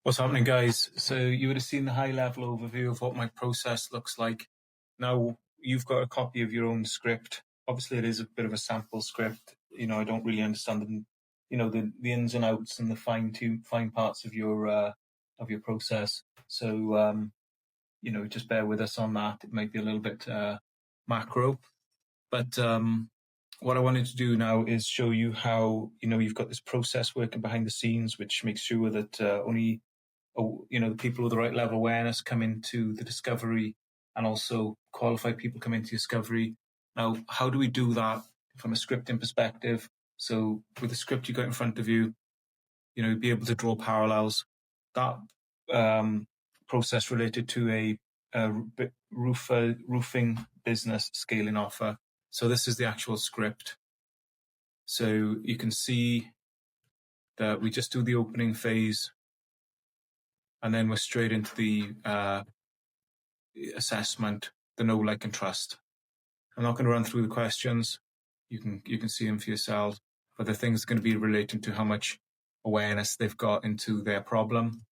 What's happening, guys? So you would have seen the high-level overview of what my process looks like. Now, you've got a copy of your own script. Obviously, it is a bit of a sample script. I don't really understand the ins and outs and the fine parts of your process. So, just bear with us on that. It might be a little bit macro, but what I wanted to do now is show you how you've got this process working behind the scenes, which makes sure that only the people with the right level of awareness come into the discovery, and also qualified people come into discovery. Now, how do we do that from a scripting perspective? So with the script you got in front of you, you'd be able to draw parallels. That process related to a roofing business scaling offer. So this is the actual script. So you can see that we just do the opening phase, and then we're straight into the assessment, the know, like, and trust. I'm not going to run through the questions. You can see them for yourselves, but the things are going to be relating to how much awareness they've got into their problem.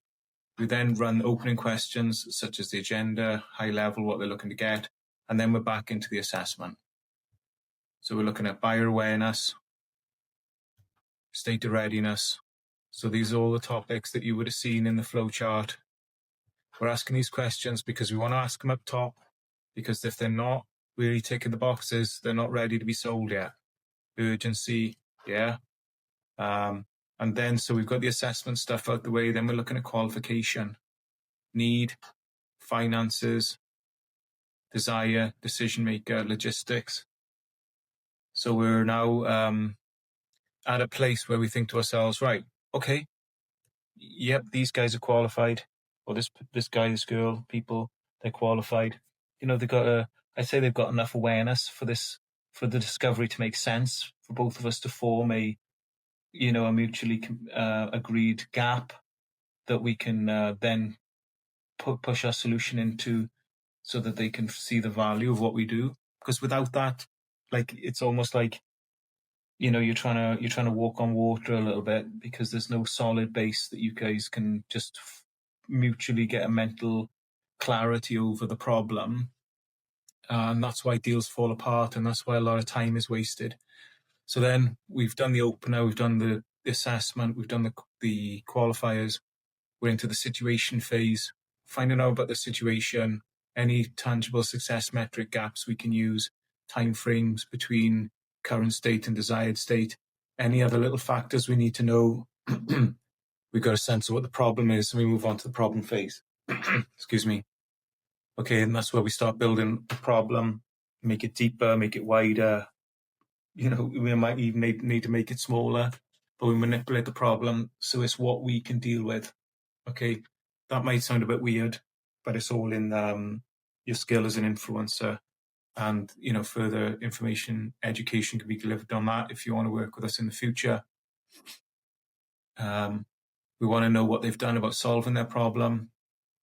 We then run opening questions such as the agenda, high level, what they're looking to get, and then we're back into the assessment. So we're looking at buyer awareness, state of readiness. So these are all the topics that you would have seen in the flow chart. We're asking these questions because we want to ask them up top, because if they're not really ticking the boxes, they're not ready to be sold yet. Urgency, yeah. And then, so we've got the assessment stuff out the way, then we're looking at qualification, need, finances, desire, decision maker, logistics. So we're now at a place where we think to ourselves, right, okay, yep, these guys are qualified, or this guy, this girl, people, they're qualified. They've got I'd say they've got enough awareness for the discovery to make sense for both of us to form a mutually agreed gap that we can then push our solution into, so that they can see the value of what we do. Because without that, it's almost like you're trying to walk on water a little bit, because there's no solid base that you guys can just mutually get a mental clarity over the problem. And that's why deals fall apart, and that's why a lot of time is wasted. So then we've done the opener, we've done the assessment, we've done the qualifiers. We're into the situation phase, finding out about the situation, any tangible success metric gaps we can use, timeframes between current state and desired state, any other little factors we need to know. We've got a sense of what the problem is, and we move on to the problem phase. Excuse me. Okay, and that's where we start building the problem, make it deeper, make it wider. We might even need to make it smaller, but we manipulate the problem so it's what we can deal with. Okay, that might sound a bit weird, but it's all in your skill as an influencer, and further information, education can be delivered on that if you want to work with us in the future. We want to know what they've done about solving their problem.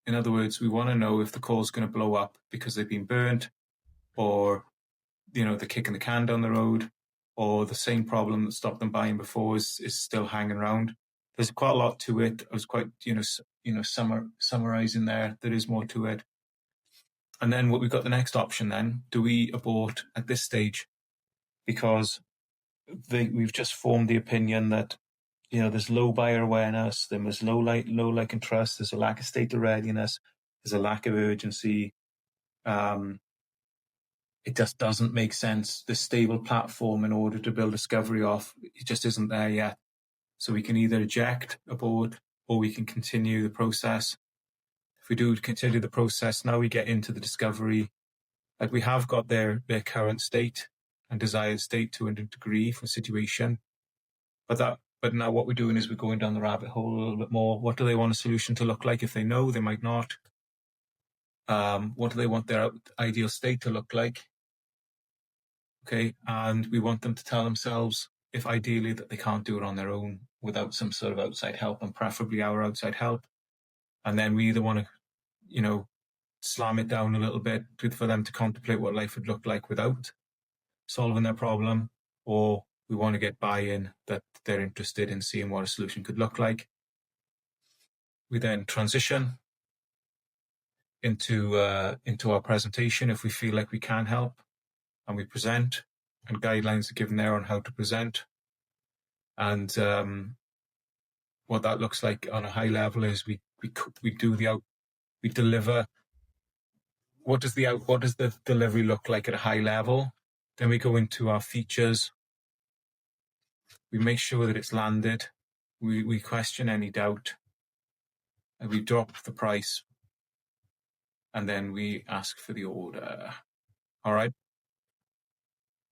In other words, we want to know if the call's going to blow up because they've been burnt, or they're kicking the can down the road, or the same problem that stopped them buying before is still hanging around. There's quite a lot to it. I was quite summarizing there. There is more to it. And then we've got the next option then. Do we abort at this stage? Because we've just formed the opinion that there's low buyer awareness, there's low like and trust, there's a lack of state of readiness, there's a lack of urgency. It just doesn't make sense. The stable platform in order to build discovery off, it just isn't there yet. So we can either eject, abort, or we can continue the process. If we do continue the process, now we get into the discovery. Like, we have got their current state and desired state to a degree for situation. But now what we're doing is we're going down the rabbit hole a little bit more. What do they want a solution to look like? If they know, they might not. What do they want their ideal state to look like? Okay, and we want them to tell themselves, if ideally, that they can't do it on their own without some sort of outside help, and preferably our outside help. And then we either want to, slam it down a little bit for them to contemplate what life would look like without solving their problem, or we want to get buy-in that they're interested in seeing what a solution could look like. We then transition into our presentation if we feel like we can help, and we present, and guidelines are given there on how to present. And what that looks like on a high level is we deliver. What does the delivery look like at a high level? Then we go into our features. We make sure that it's landed. We question any doubt, and we drop the price, and then we ask for the order. All right.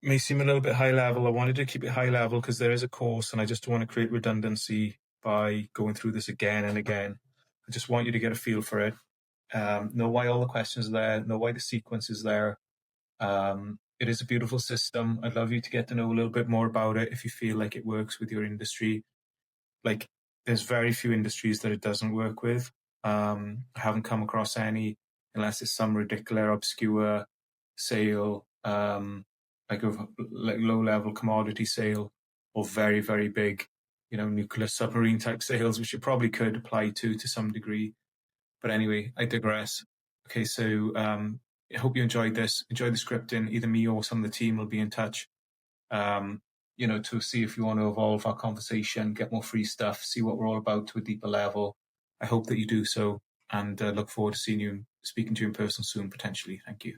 May seem a little bit high level. I wanted to keep it high level because there is a course, and I just don't want to create redundancy by going through this again and again. I just want you to get a feel for it. Know why all the questions are there, know why the sequence is there. It is a beautiful system. I'd love you to get to know a little bit more about it if you feel like it works with your industry. Like, there's very few industries that it doesn't work with. I haven't come across any, unless it's some ridiculous, obscure sale, like low-level commodity sale, or very, very big, nuclear submarine type sales, which it probably could apply to some degree. But anyway, I digress. Okay, so I hope you enjoyed this. Enjoy the scripting. Either me or some of the team will be in touch, to see if you want to evolve our conversation, get more free stuff, see what we're all about to a deeper level. I hope that you do so, and look forward to seeing you, speaking to you in person soon, potentially. Thank you.